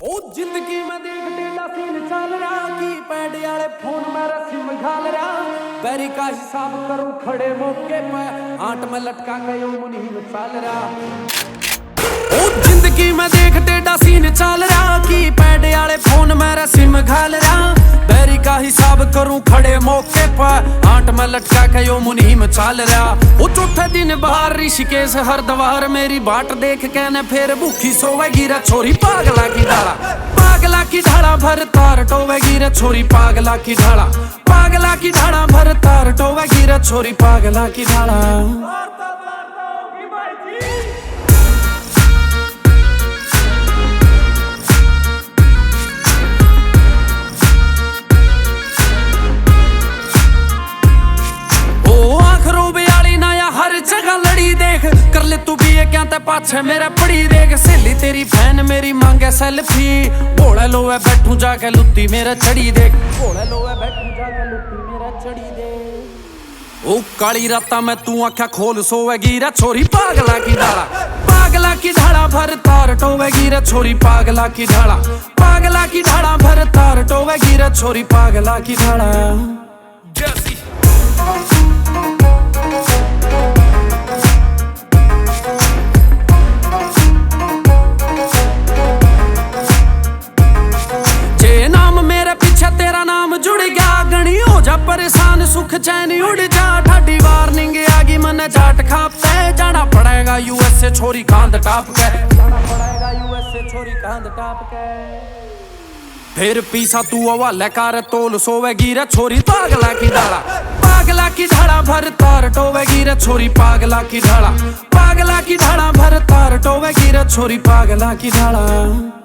ओ जिंदगी में देख टेढ़ा सीन चल रहा की पैड वाले फोन मेरा सिम घाल रहा बैरी का हिसाब करूं खड़े मौके पे आंट में लटका गयो मुनीम चल रहा। ओ जिंदगी में देख टेढ़ा सीन चल रहा की पैड वाले फोन मेरा सिम घाल रहा बैरी का हिसाब करूं खड़े मौके पर आंट में लटका गयो मुनीम चल रहा। ओ चौथे दिन बाहर ऋषिकेश हरिद्वार मेरी बाट देख के ने फिर भूखी सोवेगी रे छोरी पागला की ढाला पागला की ढाला भर तार टोवेगी रे छोरी पागला की ढाला पागला की ढाला भर तार टोवेगी रे छोरी पागला की ढाला। कर ले तू भी क्या ते पाछे मेरा पड़ी देख सहेली तेरी फैन मेरी मांगे सेल्फी भोले लोए बैठू जाके लुत्ती मेरा चढ़ी देख भोले लोए बैठू जाके लुत्ती मेरा चढ़ी देख। ओ काली राता में तू आँखा खोल सोवेगी रे छोरी पागला की ढाला पागला की ढाला भर तार टोवेगी रे छोरी पागला की ढाला पागला की ढाला भर तार टोवेगी रे छोरी पागला की ढाला। तेरा नाम जुड़ गया गणी हो जा परेशान सुख चैन उड़ जा ठाडी वार्निंग आगी मन जाट खापते जाना पड़ेगा यूएसए छोरी कांद टाप के जाना पड़ेगा यूएसए छोरी कांद टाप के। फिर पीसा तू हवाले कर तोल सोवेगी रे छोरी पागला की ढाला पागला की ढाला भर तार टोवेगी रे छोरी पागला की ढाला पागला की ढाला भर तार टोवेगी रे छोरी पागला की ढाला।